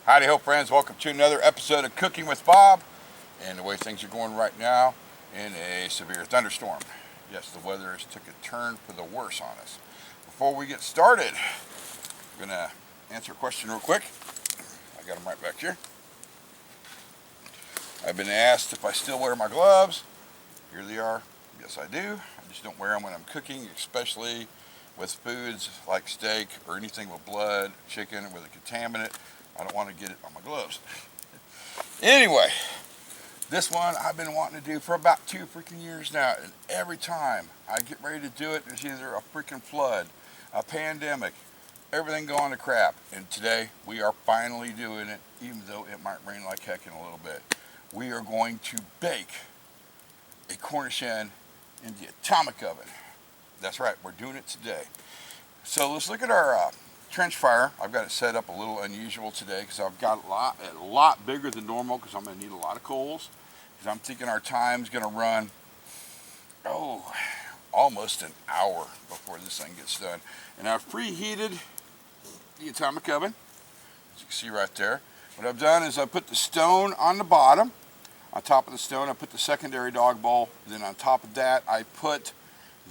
Howdy ho friends, welcome to another episode of Cooking with Bob. And the way things are going right now, in a severe thunderstorm. Yes, the weather has took a turn for the worse on us. Before we get started, I'm gonna answer a question real quick. I got them right back here. I've been asked if I still wear my gloves. Here they are. Yes, I do. I just don't wear them when I'm cooking, especially with foods like steak or anything with blood, chicken with a contaminant. I don't want to get it on my gloves. Anyway, this one I've been wanting to do for about 2 freaking years now, and every time I get ready to do it, there's either a freaking flood, a pandemic, everything going to crap. And today we are finally doing it, even though it might rain like heck in a little bit. We are going to bake a Cornish hen in the atomic oven. That's right, we're doing it today. So let's look at our trench fire. I've got it set up a little unusual today because I've got a lot bigger than normal because I'm going to need a lot of coals. Because I'm thinking our time's going to run, almost an hour before this thing gets done. And I've preheated the atomic oven, as you can see right there. What I've done is I put the stone on the bottom. On top of the stone, I put the secondary dog bowl. Then on top of that, I put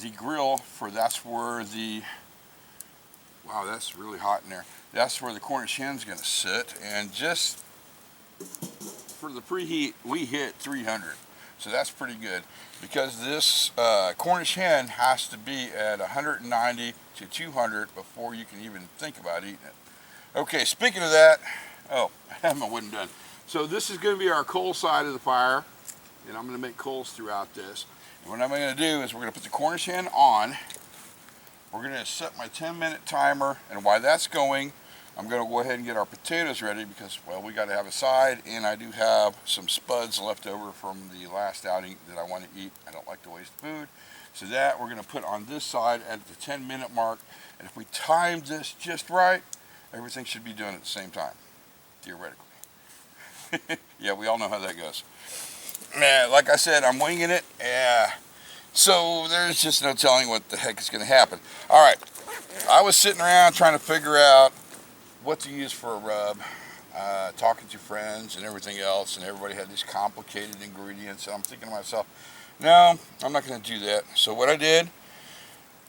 the grill that's where the, wow, that's really hot in there. That's where the Cornish hen's gonna sit. And just for the preheat, we hit 300. So that's pretty good because this Cornish hen has to be at 190 to 200 before you can even think about eating it. Okay, speaking of that, I have my wooden done. So this is gonna be our coal side of the fire, and I'm gonna make coals throughout this. And what I'm gonna do is we're gonna put the Cornish hen on. We're gonna set my 10-minute timer, and while that's going, I'm gonna go ahead and get our potatoes ready because, well, we gotta have a side, and I do have some spuds left over from the last outing that I wanna eat. I don't like to waste food. So that we're gonna put on this side at the 10-minute mark, and if we time this just right, everything should be done at the same time, theoretically. Yeah, we all know how that goes. Like I said, I'm winging it. So there's just no telling what the heck is going to happen. All right, I was sitting around trying to figure out what to use for a rub, talking to friends and everything else, and everybody had these complicated ingredients. And I'm thinking to myself, no, I'm not going to do that. So what I did,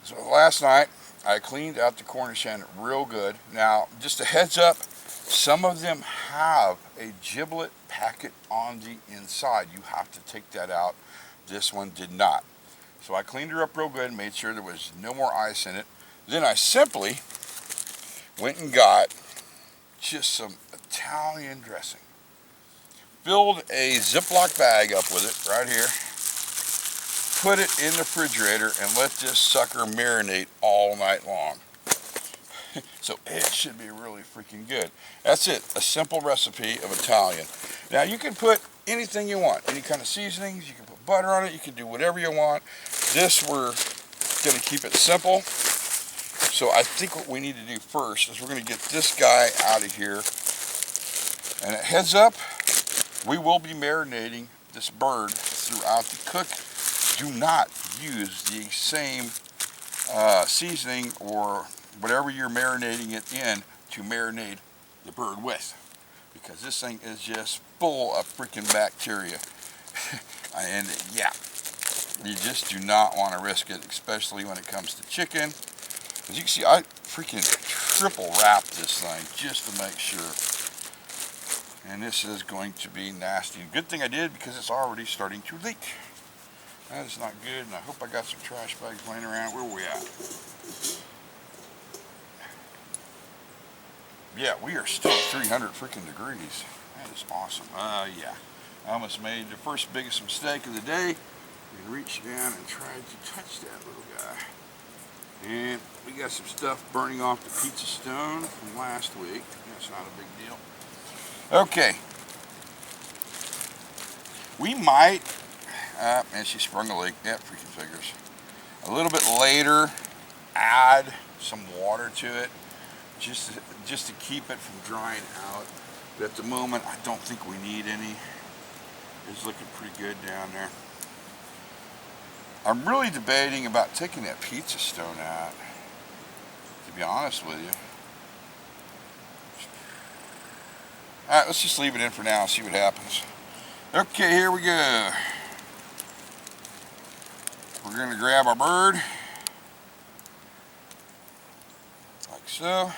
so last night, I cleaned out the Cornish hen real good. Now, just a heads up, some of them have a giblet packet on the inside. You have to take that out. This one did not. So I cleaned her up real good and made sure there was no more ice in it. Then I simply went and got just some Italian dressing. Filled a Ziploc bag up with it right here. Put it in the refrigerator and let this sucker marinate all night long. So it should be really freaking good. That's it, a simple recipe of Italian. Now you can put anything you want, any kind of seasonings, you can put butter on it, you can do whatever you want. This, we're gonna keep it simple. So I think what we need to do first is we're gonna get this guy out of here. And a heads up, we will be marinating this bird throughout the cook. Do not use the same seasoning or whatever you're marinating it in to marinate the bird with, because this thing is just full of freaking bacteria. And yeah, you just do not want to risk it, especially when it comes to chicken. As you can see, I freaking triple wrapped this thing just to make sure. And this is going to be nasty. Good thing I did because it's already starting to leak. That is not good, and I hope I got some trash bags laying around. Where are we at? Yeah, we are still at 300 freaking degrees. That is awesome. Yeah. I almost made the first biggest mistake of the day. We reached down and tried to touch that little guy. And we got some stuff burning off the pizza stone from last week. That's not a big deal. Okay. We might, and she sprung a leak. That freaking figures. A little bit later, add some water to it. Just to keep it from drying out. But at the moment, I don't think we need any. It's looking pretty good down there. I'm really debating about taking that pizza stone out, to be honest with you. Alright, let's just leave it in for now and see what happens. Okay, here we go. We're going to grab our bird, like so.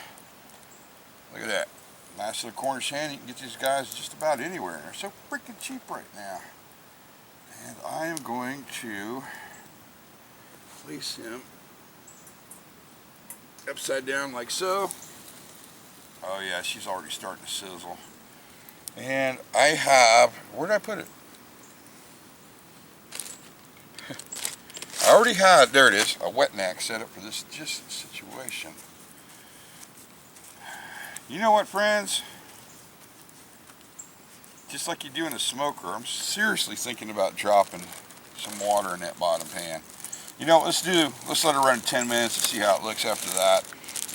Look at that. Nice little Cornish hen. You can get these guys just about anywhere. And they're so freaking cheap right now. And I am going to place him upside down like so. Oh yeah, she's already starting to sizzle. And I have, where did I put it? I already had, there it is, a wet neck set up for this just situation. You know what, friends? Just like you do in a smoker, I'm seriously thinking about dropping some water in that bottom pan. You know, let's let it run 10 minutes and see how it looks after that.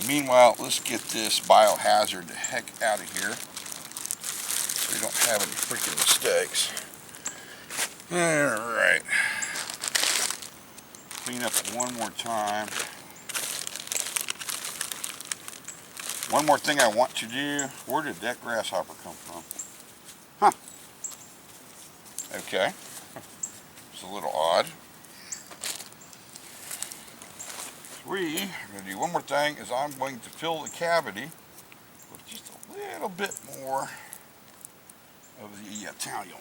Meanwhile, let's get this biohazard the heck out of here so we don't have any freaking mistakes. Alright. Clean up one more time. One more thing I want to do. Where did that grasshopper come from? Huh. Okay. It's a little odd. I'm going to do one more thing is I'm going to fill the cavity with just a little bit more of the Italian.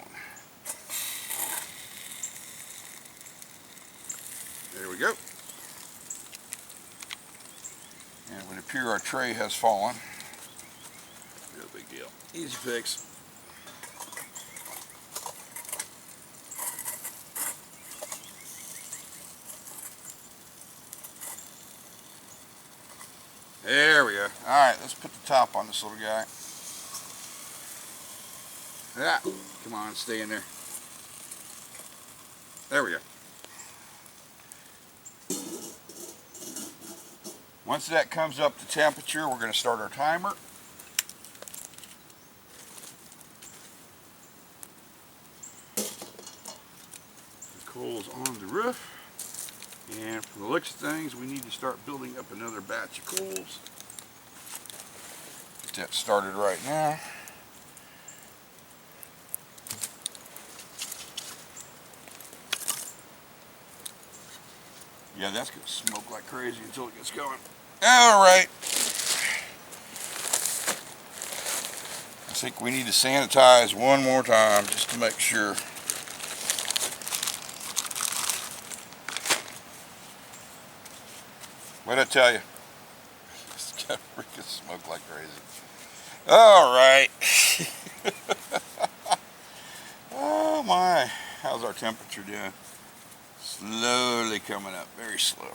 There we go. And it would appear our tray has fallen. No big deal. Easy fix. There we go. Alright, let's put the top on this little guy. Yeah. Come on, stay in there. There we go. Once that comes up to temperature, we're going to start our timer. The coal's on the roof. And from the looks of things, we need to start building up another batch of coals. Get that started right now. Yeah, that's going to smoke like crazy until it gets going. Alright. I think we need to sanitize one more time just to make sure. What'd I tell you? It's got to freaking smoke like crazy. Alright. Oh my. How's our temperature doing? Slowly coming up, very slow.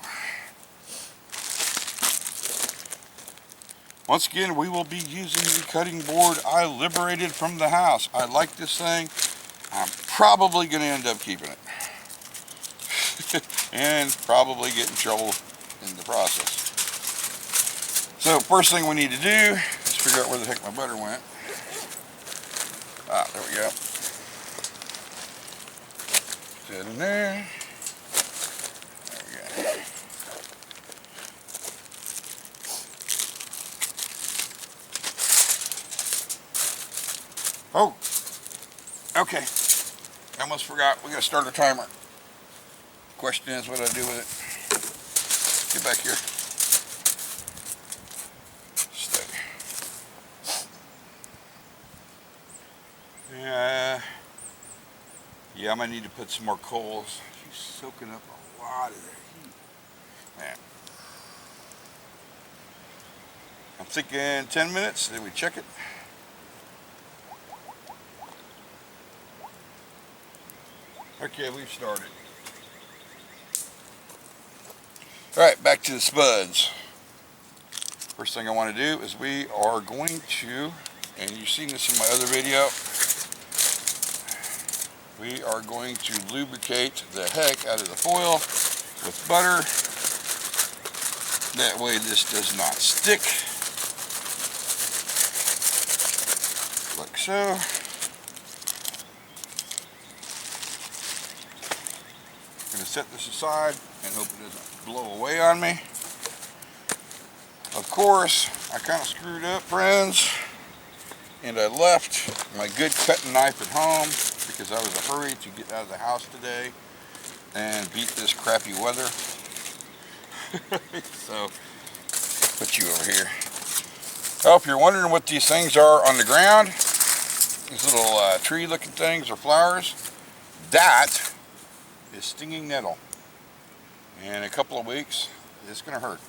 Once again, we will be using the cutting board I liberated from the house. I like this thing. I'm probably going to end up keeping it. And probably get in trouble in the process. So first thing we need to do is figure out where the heck my butter went. Ah, there we go. Put that in there. Oh, okay. I almost forgot. We gotta start our timer. Question is, what do I do with it? Get back here. Stay. Yeah, I might need to put some more coals. She's soaking up a lot of that heat. Man. I'm thinking 10 minutes, then we check it. Okay, we've started. Alright, back to the spuds. First thing I want to do is we are going to, and you've seen this in my other video, we are going to lubricate the heck out of the foil with butter. That way this does not stick. Like so. I'm going to set this aside and hope it doesn't blow away on me. Of course, I kind of screwed up, friends. And I left my good cutting knife at home because I was in a hurry to get out of the house today and beat this crappy weather. So, put you over here. Oh, if you're wondering what these things are on the ground, these little tree looking things or flowers, that is stinging nettle. And in a couple of weeks, it's going to hurt.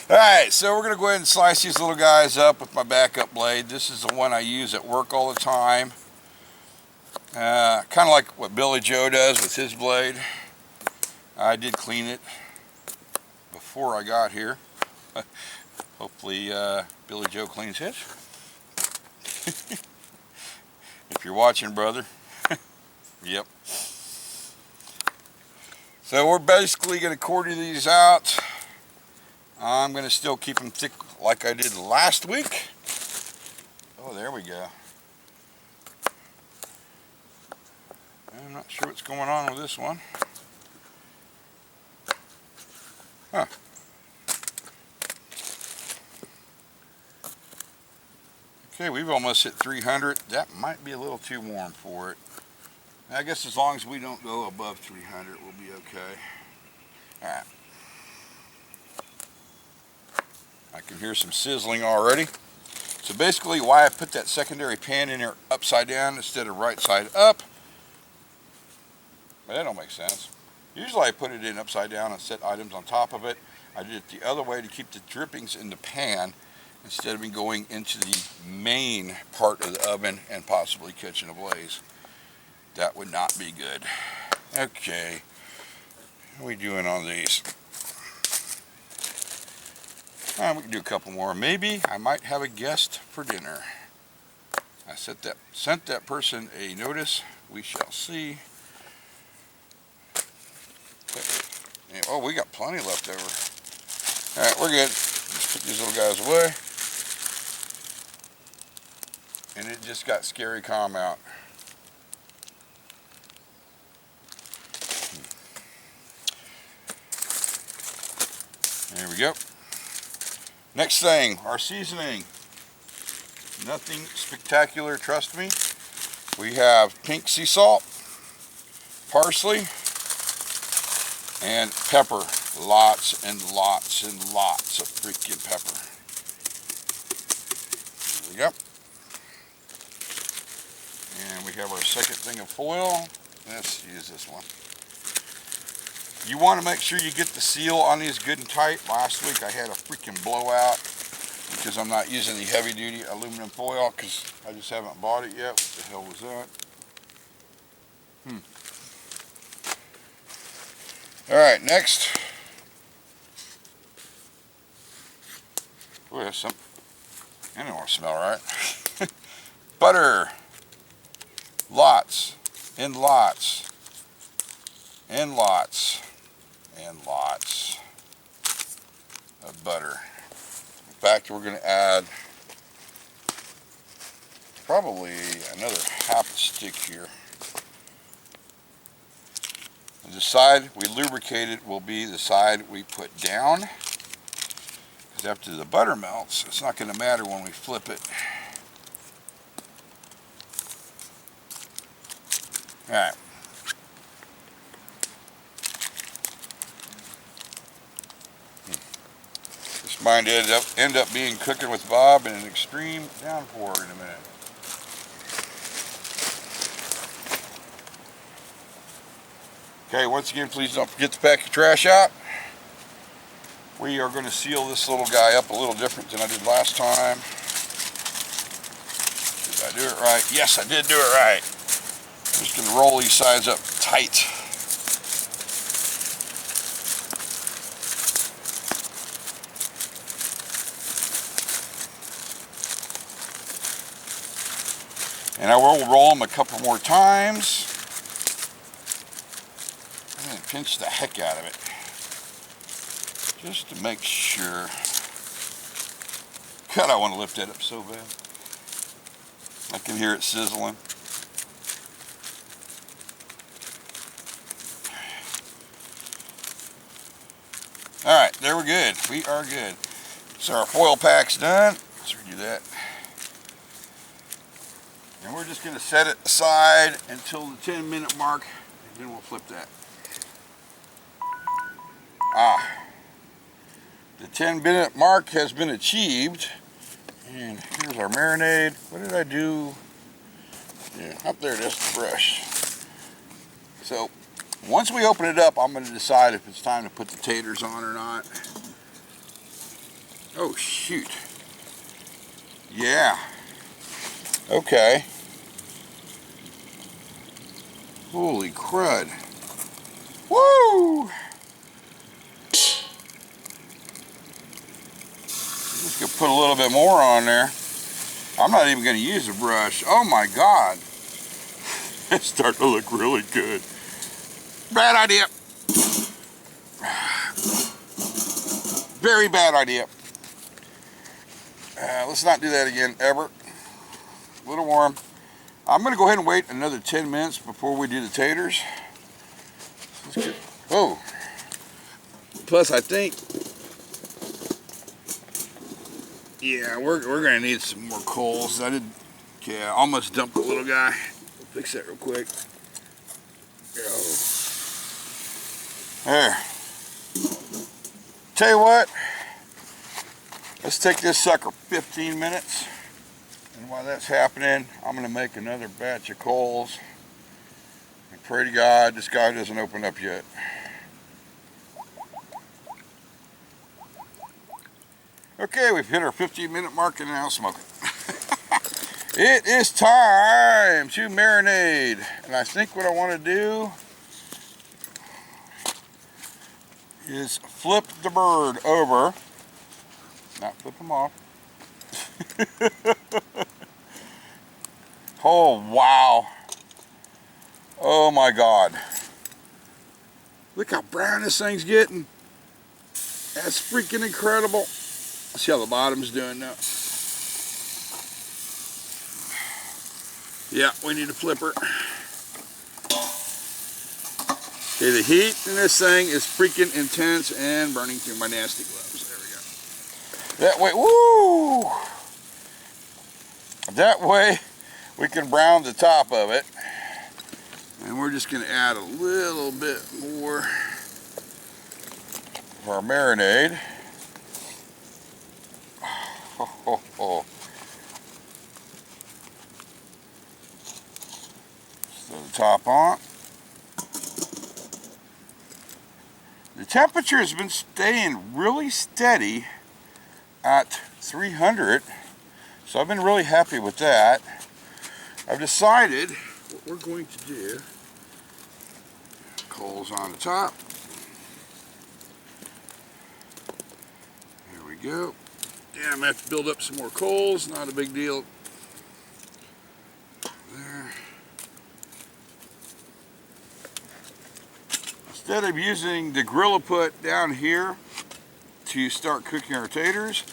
Alright, so we're going to go ahead and slice these little guys up with my backup blade. This is the one I use at work all the time. Kind of like what Billy Joe does with his blade. I did clean it before I got here. Hopefully Billy Joe cleans his. If you're watching, brother. Yep. So we're basically going to quarter these out. I'm going to still keep them thick like I did last week. Oh, there we go. I'm not sure what's going on with this one. Huh. Okay, we've almost hit 300. That might be a little too warm for it. I guess as long as we don't go above 300, we'll be okay. All right. I can hear some sizzling already. So basically why I put that secondary pan in there upside down instead of right side up. But that don't make sense. Usually I put it in upside down and set items on top of it. I did it the other way to keep the drippings in the pan instead of me going into the main part of the oven and possibly catching a blaze. That would not be good. Okay, how are we doing on these? We can do a couple more. Maybe I might have a guest for dinner. I sent that person a notice. We shall see. Oh, we got plenty left over. All right, we're good. Just put these little guys away. And it just got scary calm out. There we go. Next thing, our seasoning. Nothing spectacular, trust me. We have pink sea salt, parsley, and pepper. Lots and lots and lots of freaking pepper. There we go. And we have our second thing of foil. Let's use this one. You want to make sure you get the seal on these good and tight. Last week I had a freaking blowout because I'm not using the heavy duty aluminum foil because I just haven't bought it yet. What the hell was that? Alright, next. Ooh, that's something. I don't want to smell right. Butter. Lots and lots and lots and lots of butter. In fact, we're going to add probably another half a stick here. And the side we lubricated will be the side we put down, because after the butter melts, it's not going to matter when we flip it. Alright. This might end up being cooking with Bob in an extreme downpour in a minute. Okay, once again, please don't forget to pack your trash out. We are going to seal this little guy up a little different than I did last time. Did I do it right? Yes, I did do it right. I'm just going to roll these sides up tight. And I will roll them a couple more times. And pinch the heck out of it. Just to make sure. God, I want to lift that up so bad. I can hear it sizzling. Alright, there we're good. We are good. So our foil pack's done. Let's redo that. just going to set it aside until the 10-minute mark, and then we'll flip that. The 10-minute mark has been achieved, and here's our marinade. What did I do? Yeah, up there, just the brush. So once we open it up, I'm going to decide if it's time to put the taters on or not. Oh shoot. Yeah. Okay. Holy crud. Woo! Just gonna put a little bit more on there. I'm not even gonna use a brush. Oh my God. It's starting to look really good. Bad idea. Very bad idea. Let's not do that again, ever. A little warm. I'm going to go ahead and wait another 10 minutes before we do the taters. Oh. Plus, I think, yeah, we're going to need some more coals. I almost dumped the little guy. We'll fix that real quick. Go. There. Tell you what. Let's take this sucker 15 minutes, and while that's happening, I'm going to make another batch of coals, and pray to God this guy doesn't open up yet. Okay, we've hit our 15-minute mark and now smoke it. It is time to marinate, and I think what I want to do is flip the bird over. Not flip them off. Oh, wow. Oh my God. Look how brown this thing's getting. That's freaking incredible. Let's see how the bottom's doing now. Yeah, we need a flipper. Okay, the heat in this thing is freaking intense and burning through my nasty gloves. That way, woo! That way we can brown the top of it. And we're just going to add a little bit more of our marinade. Throw the top on. The temperature has been staying really steady at 300, so I've been really happy with that. I've decided what we're going to do. Coals on the top. There we go. Yeah, I'm going to have to build up some more coals, not a big deal. There. Instead of using the grill put down here to start cooking our taters,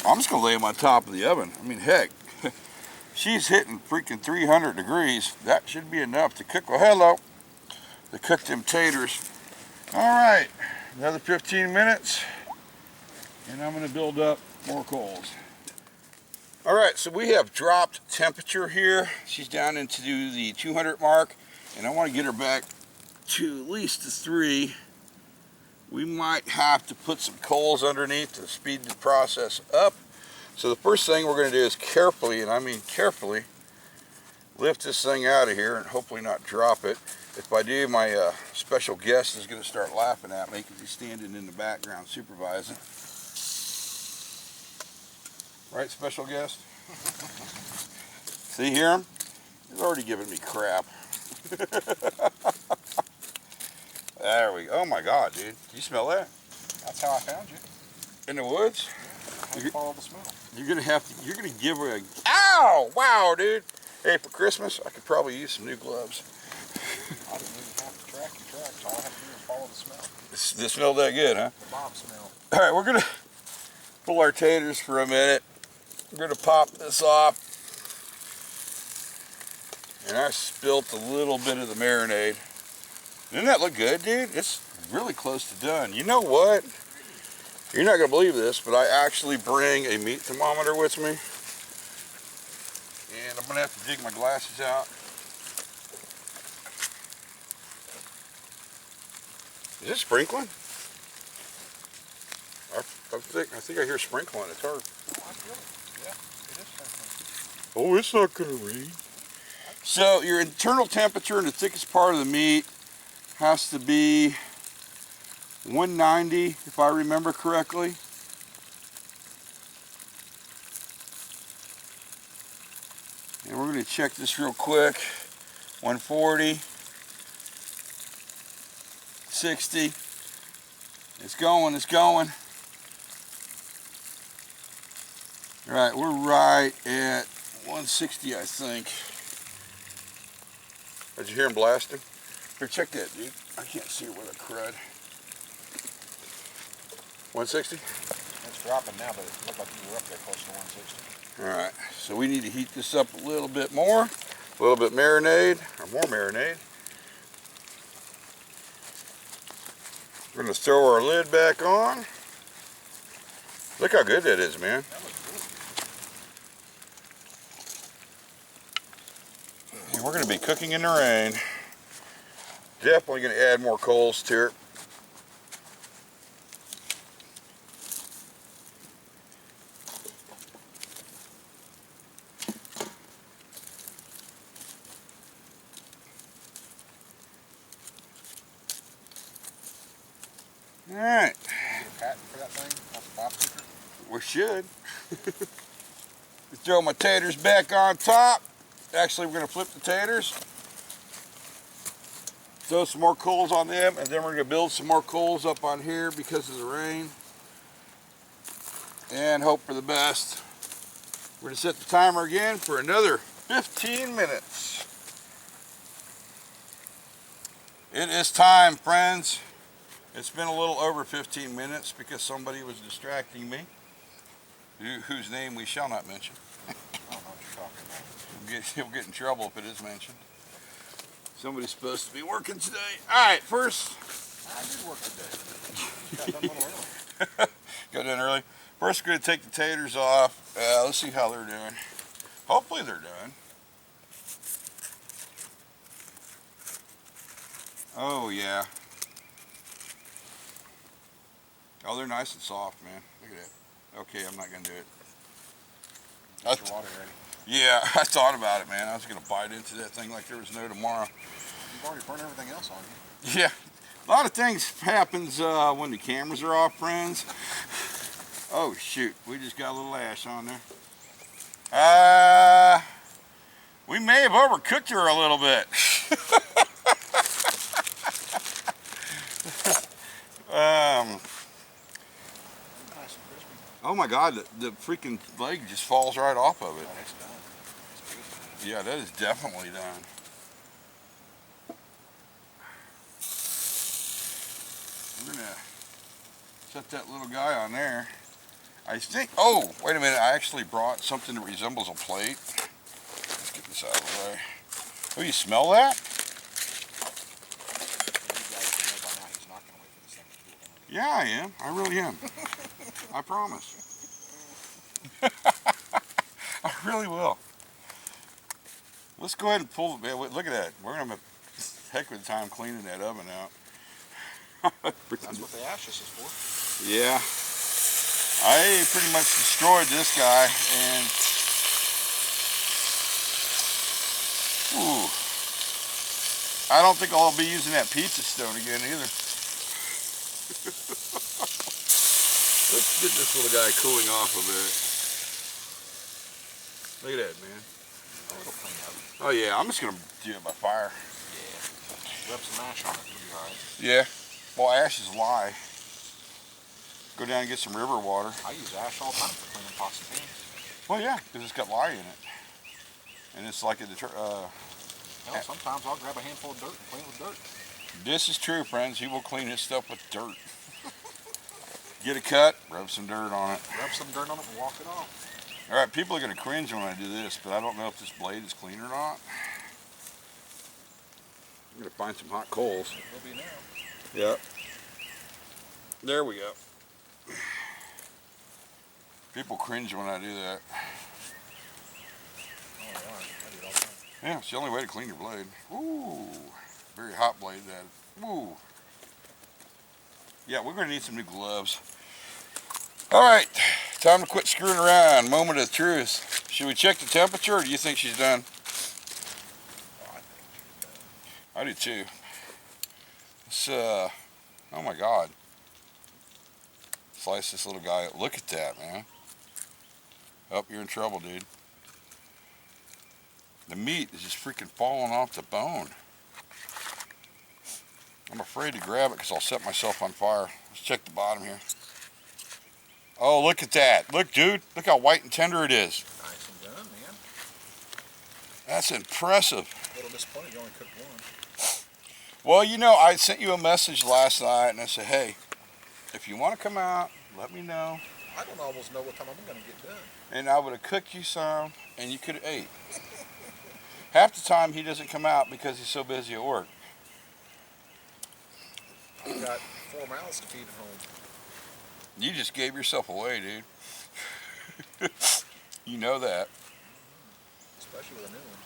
I'm just going to lay them on top of the oven. I mean, heck, she's hitting freaking 300 degrees. That should be enough to cook, well, hello, to cook them taters. All right, another 15 minutes, and I'm going to build up more coals. All right, so we have dropped temperature here. She's down into the 200 mark, and I want to get her back to at least the 3. We might have to put some coals underneath to speed the process up. So the first thing we're going to do is carefully, and I mean carefully, lift this thing out of here and hopefully not drop it. If I do, my special guest is going to start laughing at me because he's standing in the background supervising. Right, special guest? See, hear him? He's already giving me crap. There we go. Oh my God, dude. Do you smell that? That's how I found you. In the woods? Yeah, follow the smell. You're gonna give her a, ow! Wow, dude. Hey, for Christmas, I could probably use some new gloves. I didn't even have to track the tracks. All I have to do is follow the smell. This smelled that good, huh? The Bob smell. All right, we're gonna pull our taters for a minute. We're gonna pop this off. And I spilt a little bit of the marinade. Didn't that look good, dude? It's really close to done. You know what? You're not going to believe this, but I actually bring a meat thermometer with me. And I'm gonna have to dig my glasses out. Is it sprinkling? I think I hear sprinkling. It's hard. Oh, I feel it. Yeah, it is sprinkling. Oh, it's not gonna rain. So your internal temperature in the thickest part of the meat has to be 190, if I remember correctly. And we're going to check this real quick. 140, 60. It's going, it's going. All right, we're right at 160, I think. Did you hear him blasting? Here, check that, dude. I can't see it with a crud. 160? It's dropping now, but it looked like you were up there close to 160. All right, so we need to heat this up a little bit more. A little bit marinade, or more marinade. We're gonna throw our lid back on. Look how good that is, man. That looks good. And we're gonna be cooking in the rain. Definitely gonna add more coals to it. All right. Get a patent for that thing off the Bob cooker. We should. Throw my taters back on top. Actually, we're going to flip the taters. Throw some more coals on them, and then we're going to build some more coals up on here because of the rain. And hope for the best. We're going to set the timer again for another 15 minutes. It is time, friends. It's been a little over 15 minutes because somebody was distracting me, whose name we shall not mention. I don't know what you're talking about. He'll get in trouble if it is mentioned. Somebody's supposed to be working today. All right, first. I did work today. Got done a little early. Got done early. First, we're going to take the taters off. Let's see how they're doing. Hopefully they're done. Oh, yeah. Oh, they're nice and soft, man. Look at that. Okay, I'm not going to do it. Get your water ready. Yeah, I thought about it, man. I was going to bite into that thing like there was no tomorrow. You've already burned everything else on you. Yeah, a lot of things happens when the cameras are off, friends. Oh, shoot. We just got a little ash on there. We may have overcooked her a little bit. Nice and crispy. Oh my God, the freaking leg just falls right off of it. Oh, it's done. It's beautiful. Yeah, that is definitely done. We're gonna set that little guy on there. I think, oh, wait a minute, I actually brought something that resembles a plate. Let's get this out of the way. Oh, you smell that? You guys know by now he's not going to wait for this thing to cool down. Yeah, I am. I really am. I promise. I really will. Let's go ahead and pull the, look at that. We're going to have a heck of a time cleaning that oven out. That's what the ashes is for. Yeah. I pretty much destroyed this guy, and ooh, I don't think I'll be using that pizza stone again either. Let's get this little guy cooling off a bit. Look at that, man. Oh, it'll clean up. Oh yeah, I'm just gonna do it by fire. Yeah. Rub some ash on it, you'll be alright. Yeah. Well, ash is lie. Go down and get some river water. I use ash all the time for cleaning pots and pans. Well, yeah, because it's got lye in it. And it's like a Hell, sometimes I'll grab a handful of dirt and clean it with dirt. This is true, friends. He will clean his stuff with dirt. Get a cut, rub some dirt on it. Rub some dirt on it and walk it off. All right, people are going to cringe when I do this, but I don't know if this blade is clean or not. I'm going to find some hot coals. It will be now. Yep. There we go. People cringe when I do that. Oh, yeah. Yeah, it's the only way to clean your blade. Ooh, very hot blade that. Ooh. Yeah, we're gonna need some new gloves. All right, time to quit screwing around. Moment of truth. Should we check the temperature, or do you think she's done? Oh, I think she's done. I do too. Let's, oh my God. Slice this little guy. Look at that, man. Oh, you're in trouble, dude. The meat is just freaking falling off the bone. I'm afraid to grab it because I'll set myself on fire. Let's check the bottom here. Oh, look at that. Look, dude. Look how white and tender it is. Nice and done, man. That's impressive. A little disappointed you only cooked one. Well, you know, I sent you a message last night and I said, hey, if you want to come out, let me know. I don't almost know what time I'm going to get done. And I would have cooked you some and you could have ate. Half the time he doesn't come out because he's so busy at work. I've got 4 mouths to feed at home. You just gave yourself away, dude. You know that. Especially with a new one.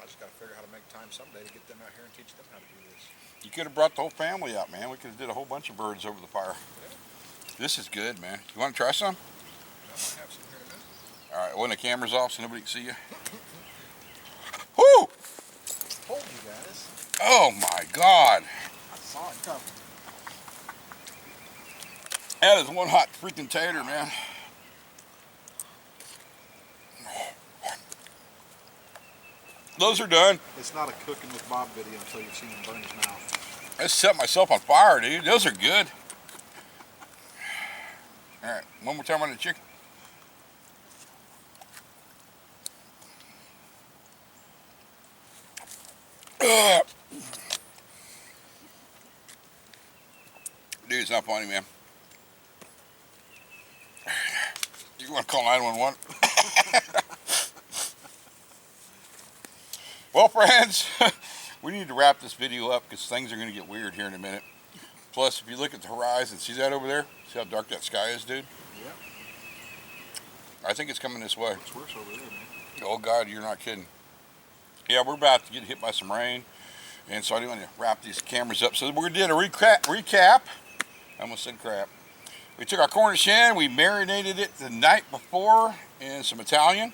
I just got to figure out how to make time someday to get them out here and teach them how to do this. You could have brought the whole family out, man. We could have did a whole bunch of birds over the fire. Yeah. This is good, man. You want to try some? I might have some here in a minute. All right, when the camera's off so nobody can see you. Whoo! Told you guys. Oh my God. I saw it coming. That is one hot freaking tater, man. Those are done. It's not a cooking with Bob video until you've seen him burn his mouth. I set myself on fire, dude. Those are good. All right, one more time on the chicken. Dude, it's not funny, man. You want to call 911? Well, friends, we need to wrap this video up because things are going to get weird here in a minute. Plus, if you look at the horizon, see that over there? See how dark that sky is, dude? Yeah. I think it's coming this way. It's worse over there, man. Oh, God, you're not kidding. Yeah, we're about to get hit by some rain, and so I do want to wrap these cameras up. So we're going to do a recap. I almost said crap. We took our Cornish hen, we marinated it the night before in some Italian.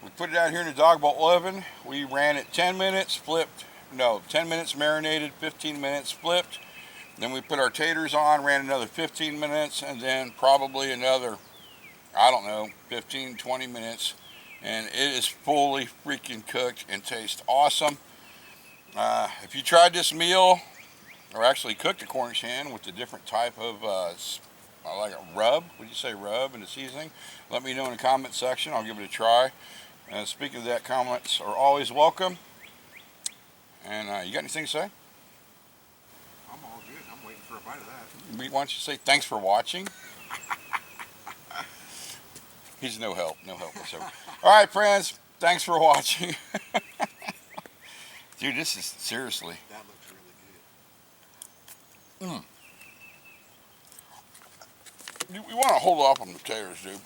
We put it out here in the dog bowl oven. We ran it 10 minutes, flipped. No, 10 minutes marinated, 15 minutes flipped. Then we put our taters on, ran another 15 minutes, and then probably another, I don't know, 15, 20 minutes. And it is fully freaking cooked and tastes awesome. If you tried this meal, or actually cooked a Cornish hen with a different type of, like a rub, would you say rub in the seasoning? Let me know in the comment section. I'll give it a try. And speaking of that, comments are always welcome. And you got anything to say? I'm all good. I'm waiting for a bite of that. Why don't you say thanks for watching? He's no help whatsoever. All right, friends, thanks for watching. Dude, this is seriously. That looks really good. We want to hold off on the potatoes, dude.